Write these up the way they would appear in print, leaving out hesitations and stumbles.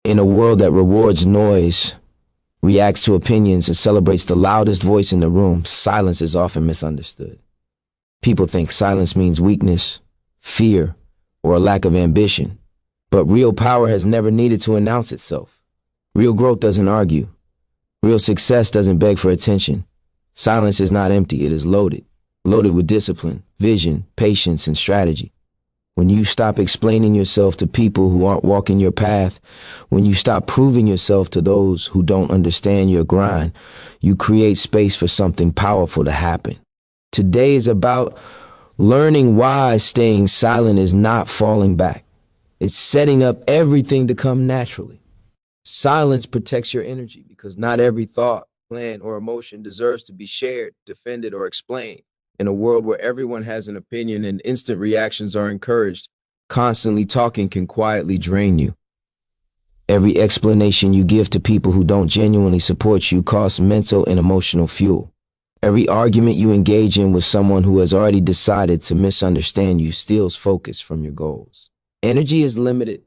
In a world that rewards noise, reacts to opinions, and celebrates the loudest voice in the room, silence is often misunderstood. People think silence means weakness, fear, or a lack of ambition. But real power has never needed to announce itself. Real growth doesn't argue. Real success doesn't beg for attention. Silence is not empty, it is loaded. Loaded with discipline, vision, patience, and strategy. When you stop explaining yourself to people who aren't walking your path, when you stop proving yourself to those who don't understand your grind, you create space for something powerful to happen. Today is about learning why staying silent is not falling back. It's setting up everything to come naturally. Silence protects your energy because not every thought, plan, or emotion deserves to be shared, defended, or explained. In a world where everyone has an opinion and instant reactions are encouraged, constantly talking can quietly drain you. Every explanation you give to people who don't genuinely support you costs mental and emotional fuel. Every argument you engage in with someone who has already decided to misunderstand you steals focus from your goals. Energy is limited,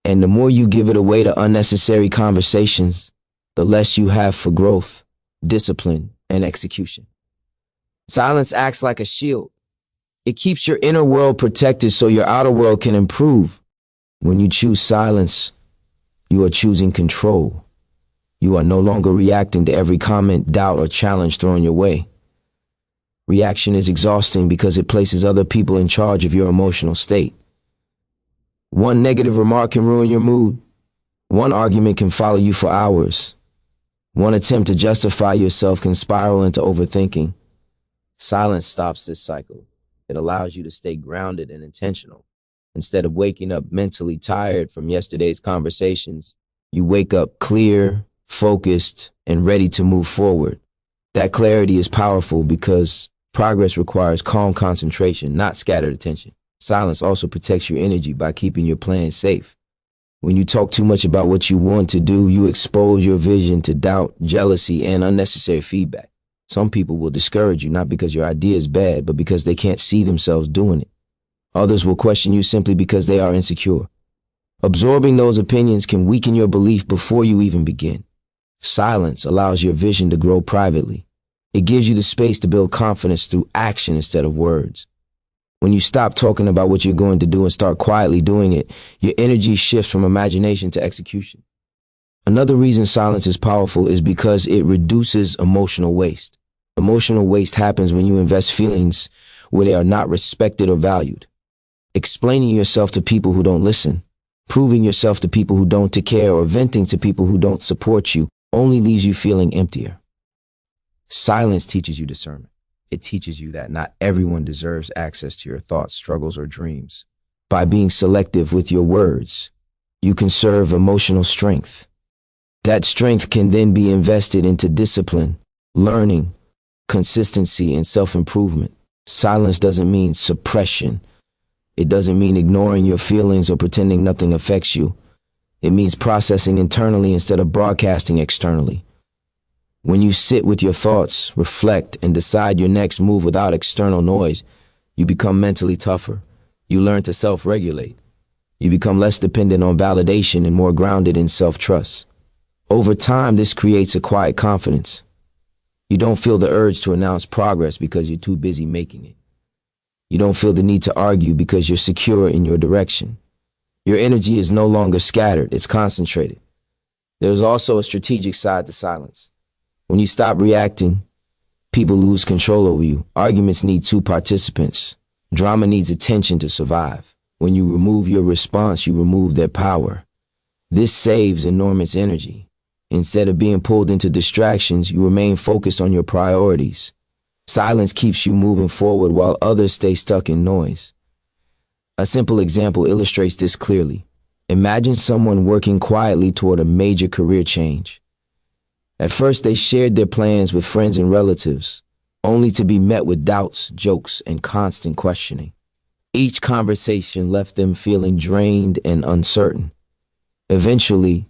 and the more you give it away to unnecessary conversations, the less you have for growth, discipline, and execution. Silence acts like a shield. It keeps your inner world protected so your outer world can improve. When you choose silence, you are choosing control. You are no longer reacting to every comment, doubt, or challenge thrown your way. Reaction is exhausting because it places other people in charge of your emotional state. One negative remark can ruin your mood. One argument can follow you for hours. One attempt to justify yourself can spiral into overthinking. Silence stops this cycle. It allows you to stay grounded and intentional. Instead of waking up mentally tired from yesterday's conversations, you wake up clear, focused, and ready to move forward. That clarity is powerful because progress requires calm concentration, not scattered attention. Silence also protects your energy by keeping your plans safe. When you talk too much about what you want to do, you expose your vision to doubt, jealousy, and unnecessary feedback. Some people will discourage you not because your idea is bad, but because they can't see themselves doing it. Others will question you simply because they are insecure. Absorbing those opinions can weaken your belief before you even begin. Silence allows your vision to grow privately. It gives you the space to build confidence through action instead of words. When you stop talking about what you're going to do and start quietly doing it, your energy shifts from imagination to execution. Another reason silence is powerful is because it reduces emotional waste. Emotional waste happens when you invest feelings where they are not respected or valued. Explaining yourself to people who don't listen, proving yourself to people who don't take care, or venting to people who don't support you only leaves you feeling emptier. Silence teaches you discernment. It teaches you that not everyone deserves access to your thoughts, struggles, or dreams. By being selective with your words, you conserve emotional strength. That strength can then be invested into discipline, learning, consistency, and self-improvement. Silence doesn't mean suppression. It doesn't mean ignoring your feelings or pretending nothing affects you. It means processing internally instead of broadcasting externally. When you sit with your thoughts, reflect, and decide your next move without external noise, you become mentally tougher. You learn to self-regulate. You become less dependent on validation and more grounded in self-trust. Over time, this creates a quiet confidence. You don't feel the urge to announce progress because you're too busy making it. You don't feel the need to argue because you're secure in your direction. Your energy is no longer scattered, it's concentrated. There's also a strategic side to silence. When you stop reacting, people lose control over you. Arguments need two participants. Drama needs attention to survive. When you remove your response, you remove their power. This saves enormous energy. Instead of being pulled into distractions, you remain focused on your priorities. Silence keeps you moving forward while others stay stuck in noise. A simple example illustrates this clearly. Imagine someone working quietly toward a major career change. At first, they shared their plans with friends and relatives, only to be met with doubts, jokes, and constant questioning. Each conversation left them feeling drained and uncertain. Eventually,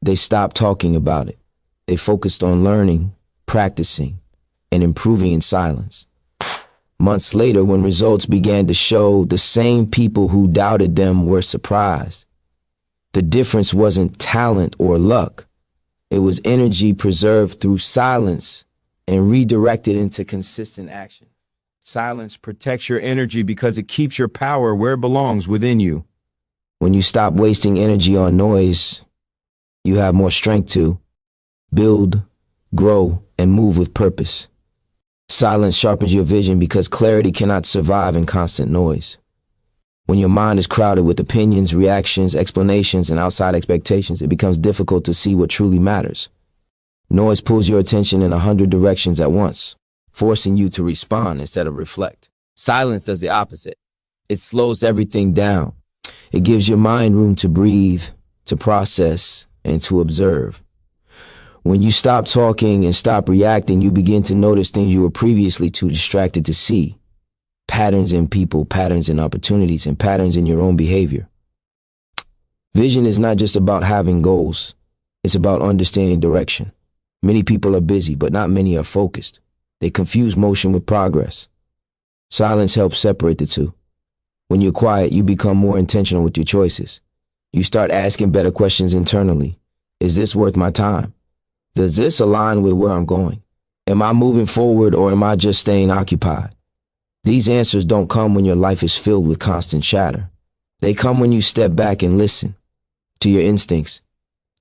they stopped talking about it. They focused on learning, practicing, and improving in silence. Months later, when results began to show, the same people who doubted them were surprised. The difference wasn't talent or luck. It was energy preserved through silence and redirected into consistent action. Silence protects your energy because it keeps your power where it belongs, within you. When you stop wasting energy on noise, you have more strength to build, grow, and move with purpose. Silence sharpens your vision because clarity cannot survive in constant noise. When your mind is crowded with opinions, reactions, explanations, and outside expectations, it becomes difficult to see what truly matters. Noise pulls your attention in 100 directions at once, forcing you to respond instead of reflect. Silence does the opposite. It slows everything down. It gives your mind room to breathe, to process, and to observe. When you stop talking and stop reacting, you begin to notice things you were previously too distracted to see. Patterns in people, patterns in opportunities, and patterns in your own behavior. Vision is not just about having goals. It's about understanding direction. Many people are busy, but not many are focused. They confuse motion with progress. Silence helps separate the two. When you're quiet, you become more intentional with your choices. You start asking better questions internally. Is this worth my time? Does this align with where I'm going? Am I moving forward, or am I just staying occupied? These answers don't come when your life is filled with constant chatter. They come when you step back and listen to your instincts,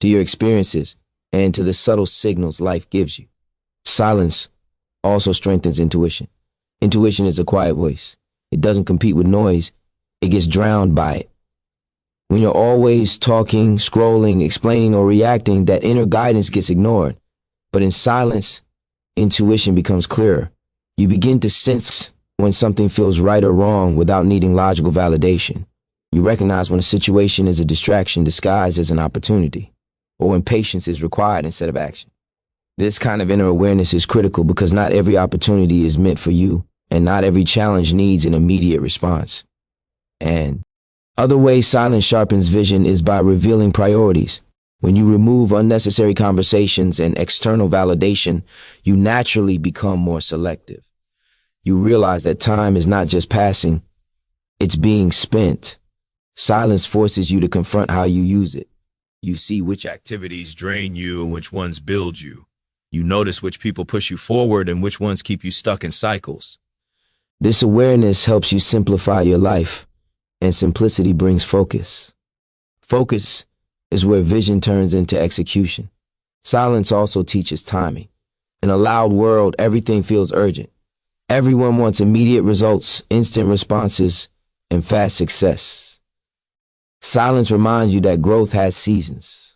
to your experiences, and to the subtle signals life gives you. Silence also strengthens intuition. Intuition is a quiet voice. It doesn't compete with noise. It gets drowned by it. When you're always talking, scrolling, explaining, or reacting, that inner guidance gets ignored. But in silence, intuition becomes clearer. You begin to sense when something feels right or wrong without needing logical validation. You recognize when a situation is a distraction disguised as an opportunity, or when patience is required instead of action. This kind of inner awareness is critical because not every opportunity is meant for you, and not every challenge needs an immediate response. And other ways silence sharpens vision is by revealing priorities. When you remove unnecessary conversations and external validation, you naturally become more selective. You realize that time is not just passing, it's being spent. Silence forces you to confront how you use it. You see which activities drain you and which ones build you. You notice which people push you forward and which ones keep you stuck in cycles. This awareness helps you simplify your life, and simplicity brings focus. Focus is where vision turns into execution. Silence also teaches timing. In a loud world, everything feels urgent. Everyone wants immediate results, instant responses, and fast success. Silence reminds you that growth has seasons.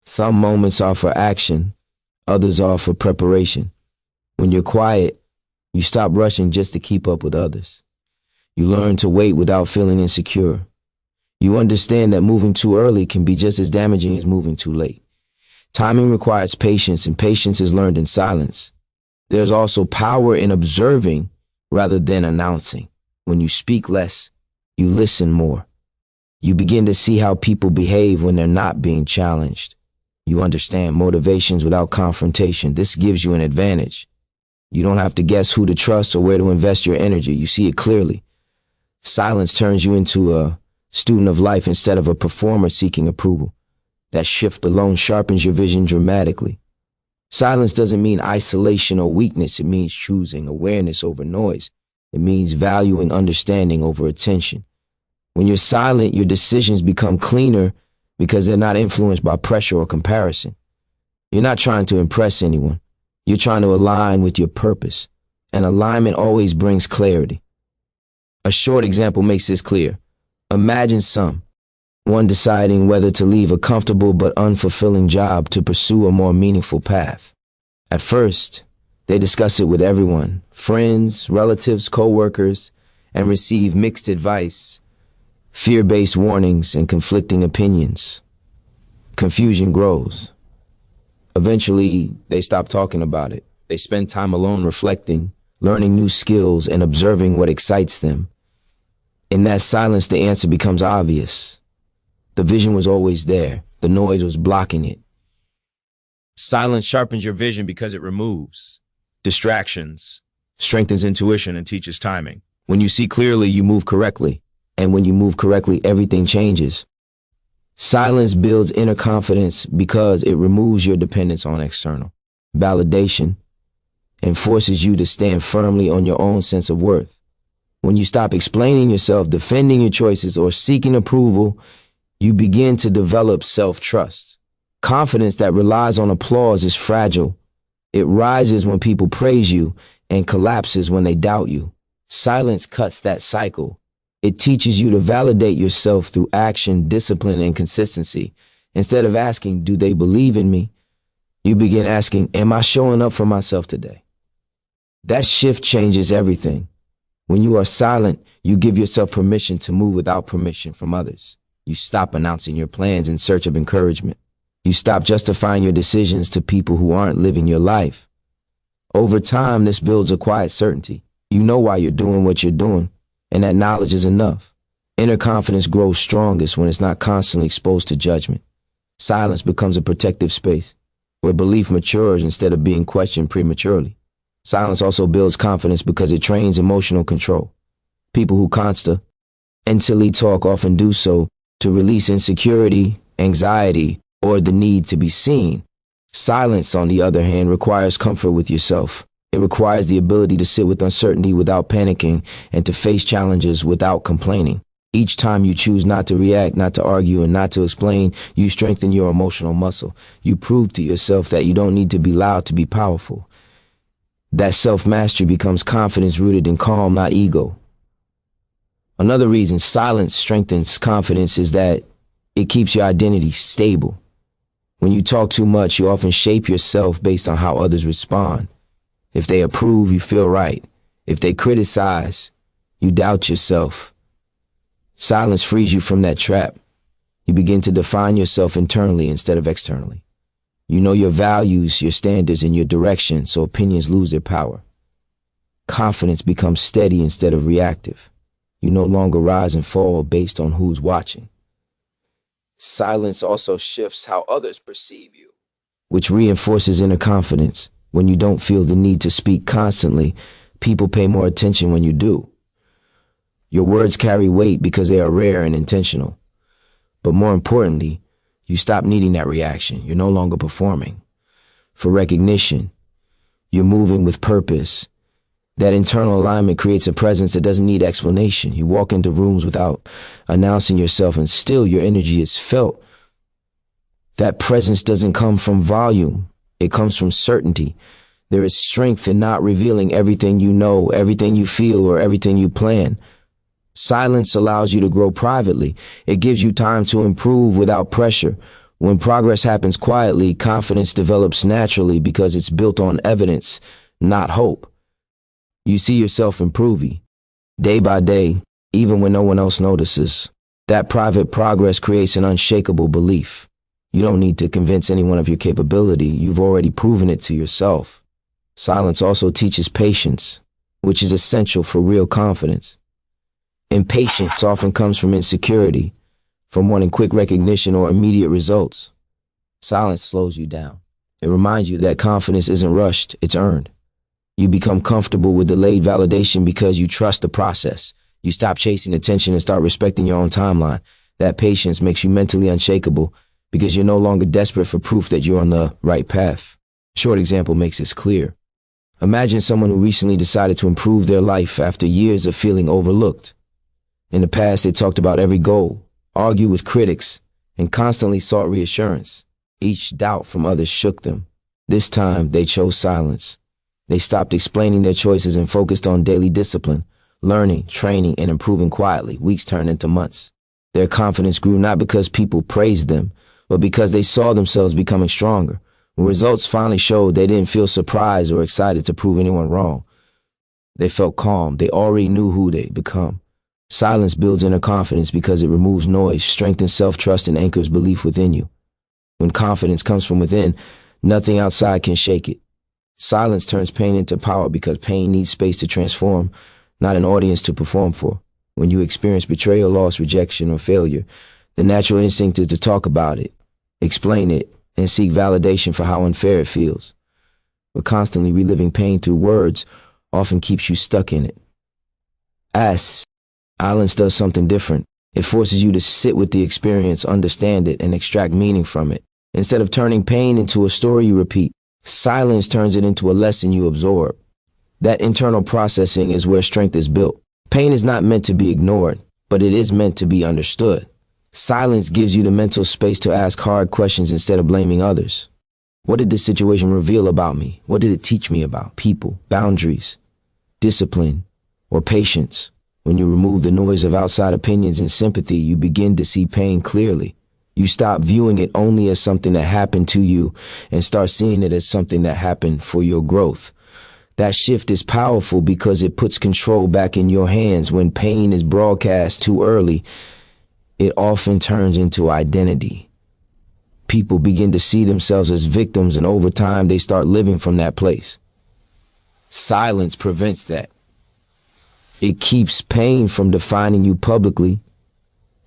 Some moments are for action, others are for preparation. When you're quiet, you stop rushing just to keep up with others. You learn to wait without feeling insecure. You understand that moving too early can be just as damaging as moving too late. Timing requires patience, and patience is learned in silence. There's also power in observing rather than announcing. When you speak less, you listen more. You begin to see how people behave when they're not being challenged. You understand motivations without confrontation. This gives you an advantage. You don't have to guess who to trust or where to invest your energy. You see it clearly. Silence turns you into a student of life instead of a performer seeking approval. That shift alone sharpens your vision dramatically. Silence doesn't mean isolation or weakness. It means choosing awareness over noise. It means valuing understanding over attention. When you're silent, your decisions become cleaner because they're not influenced by pressure or comparison. You're not trying to impress anyone. You're trying to align with your purpose. And alignment always brings clarity. A short example makes this clear. Imagine one deciding whether to leave a comfortable but unfulfilling job to pursue a more meaningful path. At first, they discuss it with everyone, friends, relatives, co-workers, and receive mixed advice, fear-based warnings, and conflicting opinions. Confusion grows. Eventually, they stop talking about it. They spend time alone reflecting, learning new skills, and observing what excites them. In that silence, the answer becomes obvious. The vision was always there. The noise was blocking it. Silence sharpens your vision because it removes distractions, strengthens intuition, and teaches timing. When you see clearly, you move correctly. And when you move correctly, everything changes. Silence builds inner confidence because it removes your dependence on external validation and forces you to stand firmly on your own sense of worth. When you stop explaining yourself, defending your choices, or seeking approval, you begin to develop self-trust. Confidence that relies on applause is fragile. It rises when people praise you and collapses when they doubt you. Silence cuts that cycle. It teaches you to validate yourself through action, discipline, and consistency. Instead of asking, do they believe in me? You begin asking, am I showing up for myself today? That shift changes everything. When you are silent, you give yourself permission to move without permission from others. You stop announcing your plans in search of encouragement. You stop justifying your decisions to people who aren't living your life. Over time, this builds a quiet certainty. You know why you're doing what you're doing, and that knowledge is enough. Inner confidence grows strongest when it's not constantly exposed to judgment. Silence becomes a protective space where belief matures instead of being questioned prematurely. Silence also builds confidence because it trains emotional control. People who constantly talk often do so to release insecurity, anxiety, or the need to be seen. Silence, on the other hand, requires comfort with yourself. It requires the ability to sit with uncertainty without panicking and to face challenges without complaining. Each time you choose not to react, not to argue, and not to explain, you strengthen your emotional muscle. You prove to yourself that you don't need to be loud to be powerful. That self-mastery becomes confidence rooted in calm, not ego. Another reason silence strengthens confidence is that it keeps your identity stable. When you talk too much, you often shape yourself based on how others respond. If they approve, you feel right. If they criticize, you doubt yourself. Silence frees you from that trap. You begin to define yourself internally instead of externally. You know your values, your standards, and your direction, so opinions lose their power. Confidence becomes steady instead of reactive. You no longer rise and fall based on who's watching. Silence also shifts how others perceive you, which reinforces inner confidence. When you don't feel the need to speak constantly, people pay more attention when you do. Your words carry weight because they are rare and intentional. But more importantly, you stop needing that reaction. You're no longer performing for recognition. You're moving with purpose. That internal alignment creates a presence that doesn't need explanation. You walk into rooms without announcing yourself, and still your energy is felt. That presence doesn't come from volume. It comes from certainty. There is strength in not revealing everything you know, everything you feel, or everything you plan. Silence allows you to grow privately. It gives you time to improve without pressure. When progress happens quietly, confidence develops naturally because it's built on evidence, not hope. You see yourself improving day by day, even when no one else notices. That private progress creates an unshakable belief. You don't need to convince anyone of your capability. You've already proven it to yourself. Silence also teaches patience, which is essential for real confidence. Impatience often comes from insecurity, from wanting quick recognition or immediate results. Silence slows you down. It reminds you that confidence isn't rushed, it's earned. You become comfortable with delayed validation because you trust the process. You stop chasing attention and start respecting your own timeline. That patience makes you mentally unshakable because you're no longer desperate for proof that you're on the right path. A short example makes this clear. Imagine someone who recently decided to improve their life after years of feeling overlooked. In the past, they talked about every goal, argued with critics, and constantly sought reassurance. Each doubt from others shook them. This time, they chose silence. They stopped explaining their choices and focused on daily discipline, learning, training, and improving quietly. Weeks turned into months. Their confidence grew not because people praised them, but because they saw themselves becoming stronger. When results finally showed, they didn't feel surprised or excited to prove anyone wrong. They felt calm. They already knew who they'd become. Silence builds inner confidence because it removes noise, strengthens self-trust, and anchors belief within you. When confidence comes from within, nothing outside can shake it. Silence turns pain into power because pain needs space to transform, not an audience to perform for. When you experience betrayal, loss, rejection, or failure, the natural instinct is to talk about it, explain it, and seek validation for how unfair it feels. But constantly reliving pain through words often keeps you stuck in it. Silence does something different. It forces you to sit with the experience, understand it, and extract meaning from it. Instead of turning pain into a story you repeat, silence turns it into a lesson you absorb. That internal processing is where strength is built. Pain is not meant to be ignored, but it is meant to be understood. Silence gives you the mental space to ask hard questions instead of blaming others. What did this situation reveal about me? What did it teach me about people, boundaries, discipline, or patience? When you remove the noise of outside opinions and sympathy, you begin to see pain clearly. You stop viewing it only as something that happened to you and start seeing it as something that happened for your growth. That shift is powerful because it puts control back in your hands. When pain is broadcast too early, it often turns into identity. People begin to see themselves as victims, and over time they start living from that place. Silence prevents that. It keeps pain from defining you publicly.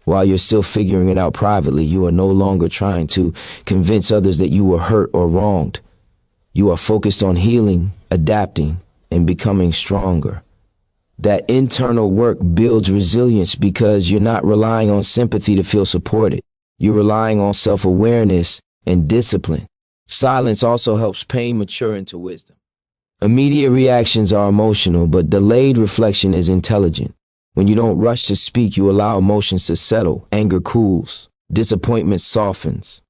While you're still figuring it out privately, you are no longer trying to convince others that you were hurt or wronged. You are focused on healing, adapting, and becoming stronger. That internal work builds resilience because you're not relying on sympathy to feel supported. You're relying on self-awareness and discipline. Silence also helps pain mature into wisdom. Immediate reactions are emotional, but delayed reflection is intelligent. When you don't rush to speak, you allow emotions to settle. Anger cools. Disappointment softens.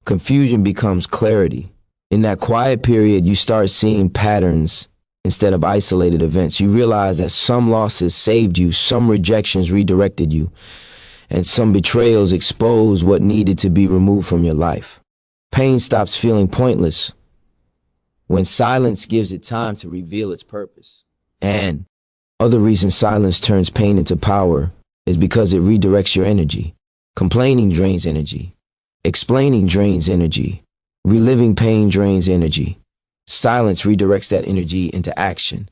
Confusion becomes clarity. In that quiet period, you start seeing patterns instead of isolated events. You realize that some losses saved you, some rejections redirected you, and some betrayals exposed what needed to be removed from your life. Pain stops feeling pointless when silence gives it time to reveal its purpose. And other reason silence turns pain into power is because it redirects your energy. Complaining drains energy. Explaining drains energy. Reliving pain drains energy. Silence redirects that energy into action.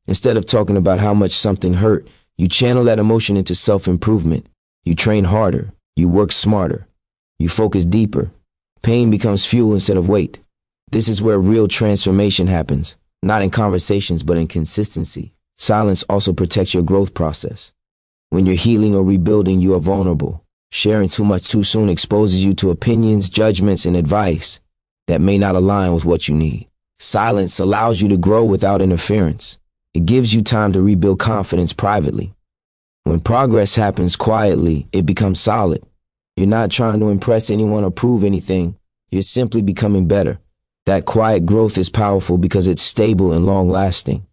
Instead of talking about how much something hurt, you channel that emotion into self-improvement. You train harder. You work smarter. You focus deeper. Pain becomes fuel instead of weight. This is where real transformation happens, not in conversations, but in consistency. Silence also protects your growth process. When you're healing or rebuilding, you are vulnerable. Sharing too much too soon exposes you to opinions, judgments, and advice that may not align with what you need. Silence allows you to grow without interference. It gives you time to rebuild confidence privately. When progress happens quietly, it becomes solid. You're not trying to impress anyone or prove anything. You're simply becoming better. That quiet growth is powerful because it's stable and long-lasting.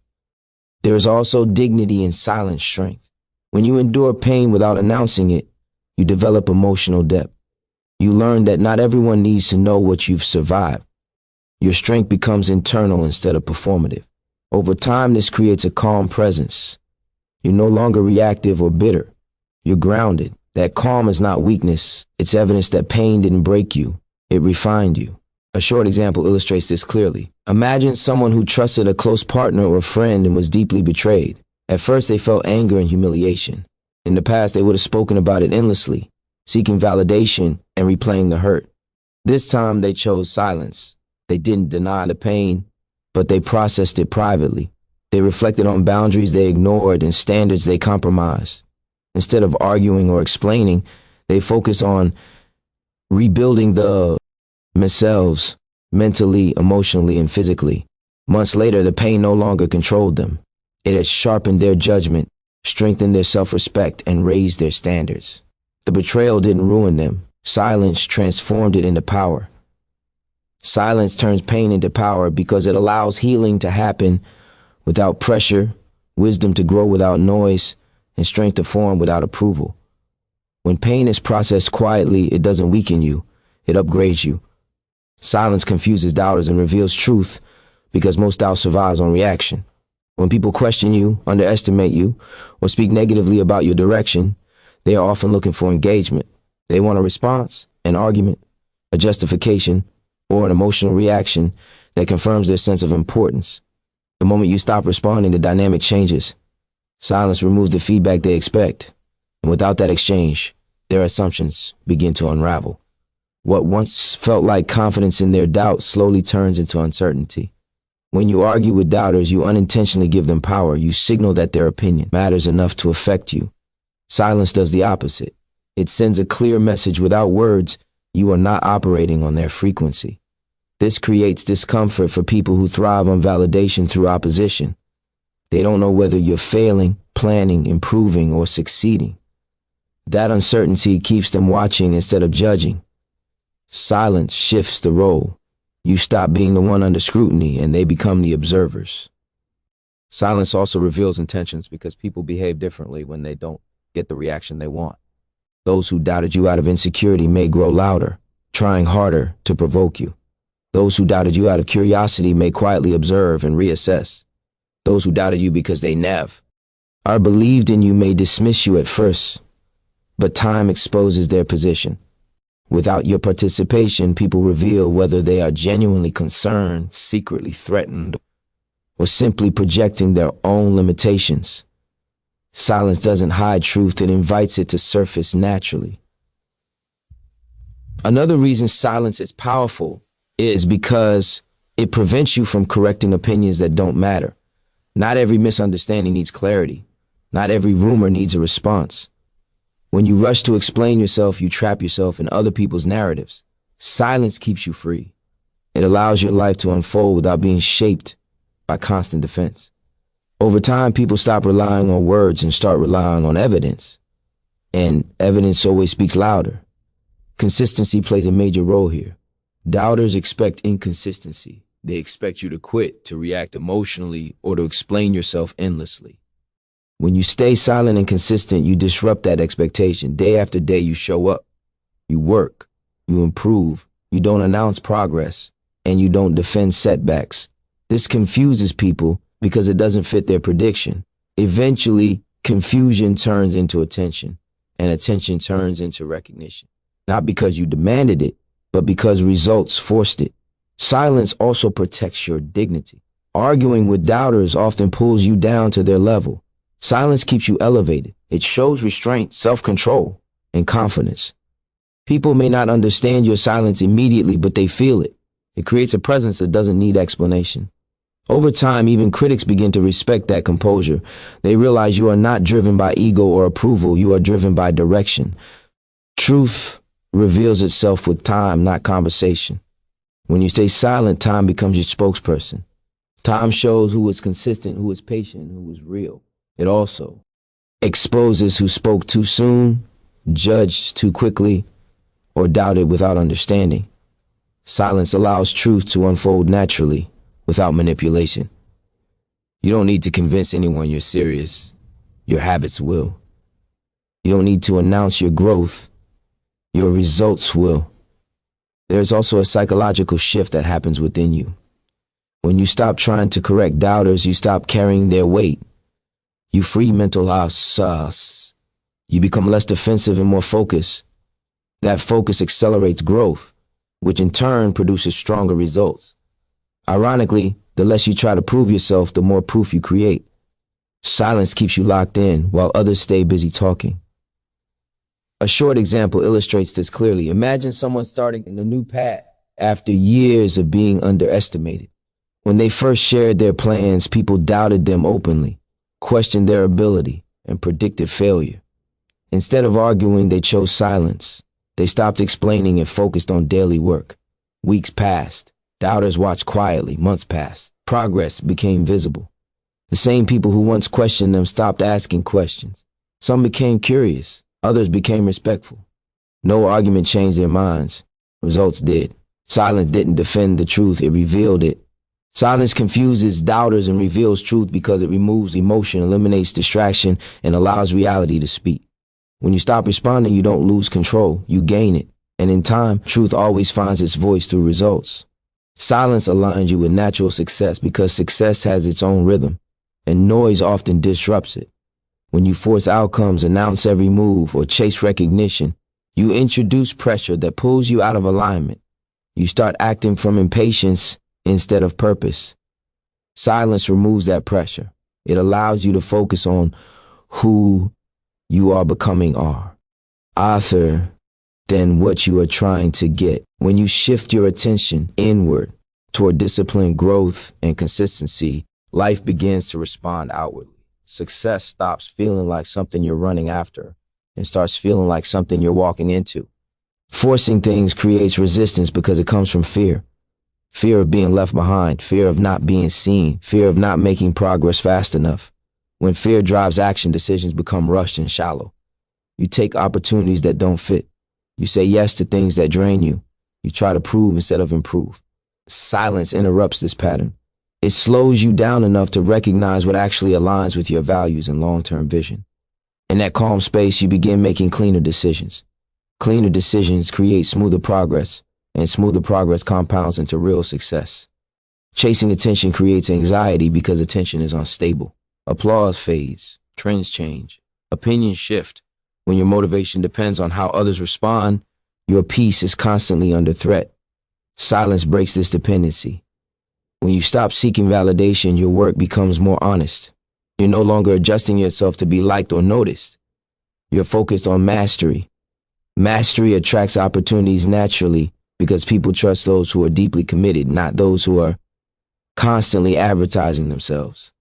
There is also dignity in silent strength. When you endure pain without announcing it, you develop emotional depth. You learn that not everyone needs to know what you've survived. Your strength becomes internal instead of performative. Over time, this creates a calm presence. You're no longer reactive or bitter. You're grounded. That calm is not weakness. It's evidence that pain didn't break you. It refined you. A short example illustrates this clearly. Imagine someone who trusted a close partner or friend and was deeply betrayed. At first, they felt anger and humiliation. In the past, they would have spoken about it endlessly, seeking validation and replaying the hurt. This time, they chose silence. They didn't deny the pain, but they processed it privately. They reflected on boundaries they ignored and standards they compromised. Instead of arguing or explaining, they focused on rebuilding themselves mentally, emotionally, and physically. Months later, the pain no longer controlled them. It had sharpened their judgment, strengthened their self-respect, and raised their standards. The betrayal didn't ruin them. Silence transformed it into power. Silence turns pain into power because it allows healing to happen without pressure, wisdom to grow without noise, and strength to form without approval. When pain is processed quietly, it doesn't weaken you, it upgrades you. Silence confuses doubters and reveals truth because most doubt survives on reaction. When people question you, underestimate you, or speak negatively about your direction, they are often looking for engagement. They want a response, an argument, a justification, or an emotional reaction that confirms their sense of importance. The moment you stop responding, the dynamic changes. Silence removes the feedback they expect, and without that exchange, their assumptions begin to unravel. What once felt like confidence in their doubt slowly turns into uncertainty. When you argue with doubters, you unintentionally give them power. You signal that their opinion matters enough to affect you. Silence does the opposite. It sends a clear message without words. You are not operating on their frequency. This creates discomfort for people who thrive on validation through opposition. They don't know whether you're failing, planning, improving, or succeeding. That uncertainty keeps them watching instead of judging. Silence shifts the role. You stop being the one under scrutiny and they become the observers. Silence also reveals intentions because people behave differently when they don't get the reaction they want. Those who doubted you out of insecurity may grow louder, trying harder to provoke you. Those who doubted you out of curiosity may quietly observe and reassess. Those who doubted you because they never believed in you may dismiss you at first, but time exposes their position. Without your participation, people reveal whether they are genuinely concerned, secretly threatened, or simply projecting their own limitations. Silence doesn't hide truth, it invites it to surface naturally. Another reason silence is powerful is because it prevents you from correcting opinions that don't matter. Not every misunderstanding needs clarity. Not every rumor needs a response. When you rush to explain yourself, you trap yourself in other people's narratives. Silence keeps you free. It allows your life to unfold without being shaped by constant defense. Over time, people stop relying on words and start relying on evidence. And evidence always speaks louder. Consistency plays a major role here. Doubters expect inconsistency. They expect you to quit, to react emotionally, or to explain yourself endlessly. When you stay silent and consistent, you disrupt that expectation. Day after day, you show up. You work. You improve. You don't announce progress. And you don't defend setbacks. This confuses people because it doesn't fit their prediction. Eventually, confusion turns into attention, and attention turns into recognition. Not because you demanded it, but because results forced it. Silence also protects your dignity. Arguing with doubters often pulls you down to their level. Silence keeps you elevated. It shows restraint, self-control, and confidence. People may not understand your silence immediately, but they feel it. It creates a presence that doesn't need explanation. Over time, even critics begin to respect that composure. They realize you are not driven by ego or approval. You are driven by direction. Truth reveals itself with time, not conversation. When you stay silent, time becomes your spokesperson. Time shows who is consistent, who is patient, who is real. It also exposes who spoke too soon, judged too quickly, or doubted without understanding. Silence allows truth to unfold naturally, without manipulation. You don't need to convince anyone you're serious. Your habits will. You don't need to announce your growth. Your results will. There's also a psychological shift that happens within you. When you stop trying to correct doubters, you stop carrying their weight. You free mental house. You become less defensive and more focused. That focus accelerates growth, which in turn produces stronger results. Ironically, the less you try to prove yourself, the more proof you create. Silence keeps you locked in while others stay busy talking. A short example illustrates this clearly. Imagine someone starting in a new path after years of being underestimated. When they first shared their plans, people doubted them openly, questioned their ability, and predicted failure. Instead of arguing, they chose silence. They stopped explaining and focused on daily work. Weeks passed. Doubters watched quietly. Months passed. Progress became visible. The same people who once questioned them stopped asking questions. Some became curious. Others became respectful. No argument changed their minds. Results did. Silence didn't defend the truth, it revealed it. Silence confuses doubters and reveals truth because it removes emotion, eliminates distraction, and allows reality to speak. When you stop responding, you don't lose control, you gain it. And in time, truth always finds its voice through results. Silence aligns you with natural success because success has its own rhythm, and noise often disrupts it. When you force outcomes, announce every move, or chase recognition, you introduce pressure that pulls you out of alignment. You start acting from impatience instead of purpose. Silence removes that pressure. It allows you to focus on who you are becoming author than what you are trying to get. When you shift your attention inward toward discipline, growth, and consistency, life begins to respond outwardly. Success stops feeling like something you're running after and starts feeling like something you're walking into. Forcing things creates resistance because it comes from fear. Fear of being left behind, fear of not being seen, fear of not making progress fast enough. When fear drives action, decisions become rushed and shallow. You take opportunities that don't fit. You say yes to things that drain you. You try to prove instead of improve. Silence interrupts this pattern. It slows you down enough to recognize what actually aligns with your values and long-term vision. In that calm space, you begin making cleaner decisions. Cleaner decisions create smoother progress, and smoother progress compounds into real success. Chasing attention creates anxiety because attention is unstable. Applause fades, trends change, opinions shift. When your motivation depends on how others respond, your peace is constantly under threat. Silence breaks this dependency. When you stop seeking validation, your work becomes more honest. You're no longer adjusting yourself to be liked or noticed. You're focused on mastery. Mastery attracts opportunities naturally because people trust those who are deeply committed, not those who are constantly advertising themselves.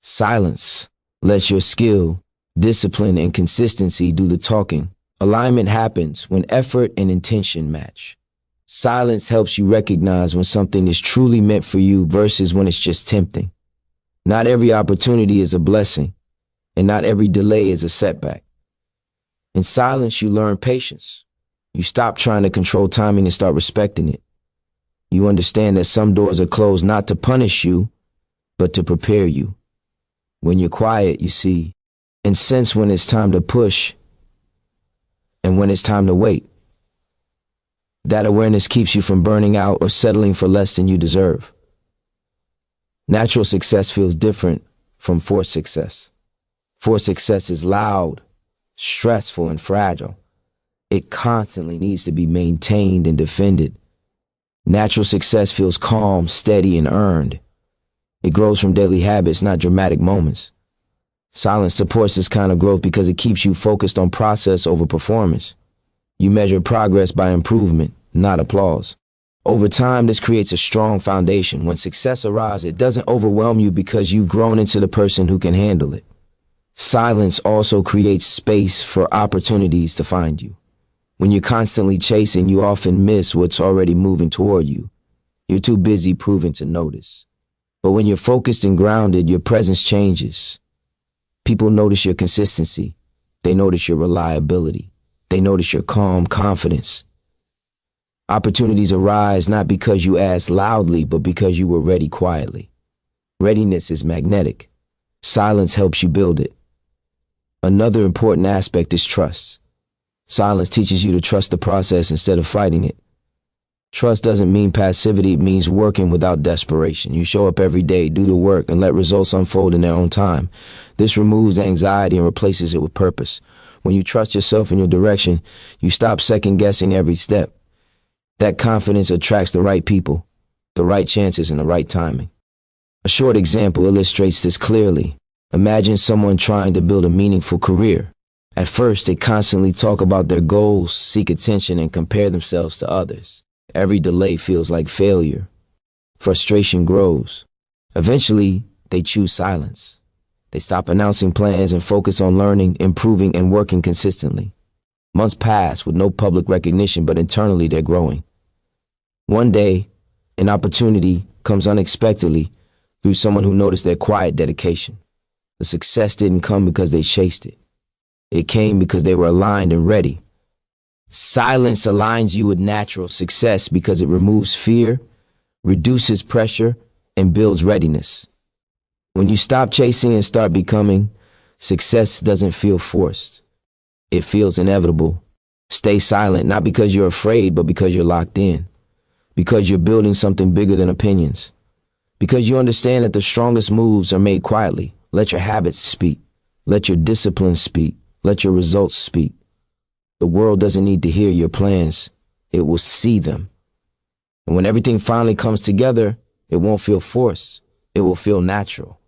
Silence lets your skill, discipline, and consistency do the talking. Alignment happens when effort and intention match. Silence helps you recognize when something is truly meant for you versus when it's just tempting. Not every opportunity is a blessing, and not every delay is a setback. In silence, you learn patience. You stop trying to control timing and start respecting it. You understand that some doors are closed not to punish you, but to prepare you. When you're quiet, you see and sense when it's time to push and when it's time to wait. That awareness keeps you from burning out or settling for less than you deserve. Natural success feels different from forced success. Forced success is loud, stressful, and fragile. It constantly needs to be maintained and defended. Natural success feels calm, steady, and earned. It grows from daily habits, not dramatic moments. Silence supports this kind of growth because it keeps you focused on process over performance. You measure progress by improvement, not applause. Over time, this creates a strong foundation. When success arrives, it doesn't overwhelm you because you've grown into the person who can handle it. Silence also creates space for opportunities to find you. When you're constantly chasing, you often miss what's already moving toward you. You're too busy proving to notice. But when you're focused and grounded, your presence changes. People notice your consistency. They notice your reliability. They notice your calm confidence. Opportunities arise not because you asked loudly, but because you were ready quietly. Readiness is magnetic. Silence helps you build it. Another important aspect is trust. Silence teaches you to trust the process instead of fighting it. Trust doesn't mean passivity, it means working without desperation. You show up every day, do the work, and let results unfold in their own time. This removes anxiety and replaces it with purpose. When you trust yourself and your direction, you stop second-guessing every step. That confidence attracts the right people, the right chances, and the right timing. A short example illustrates this clearly. Imagine someone trying to build a meaningful career. At first, they constantly talk about their goals, seek attention, and compare themselves to others. Every delay feels like failure. Frustration grows. Eventually, they choose silence. They stop announcing plans and focus on learning, improving, and working consistently. Months pass with no public recognition, but internally they're growing. One day, an opportunity comes unexpectedly through someone who noticed their quiet dedication. The success didn't come because they chased it. It came because they were aligned and ready. Silence aligns you with natural success because it removes fear, reduces pressure, and builds readiness. When you stop chasing and start becoming, success doesn't feel forced. It feels inevitable. Stay silent, not because you're afraid, but because you're locked in. Because you're building something bigger than opinions. Because you understand that the strongest moves are made quietly. Let your habits speak. Let your discipline speak. Let your results speak. The world doesn't need to hear your plans. It will see them. And when everything finally comes together, it won't feel forced. It will feel natural.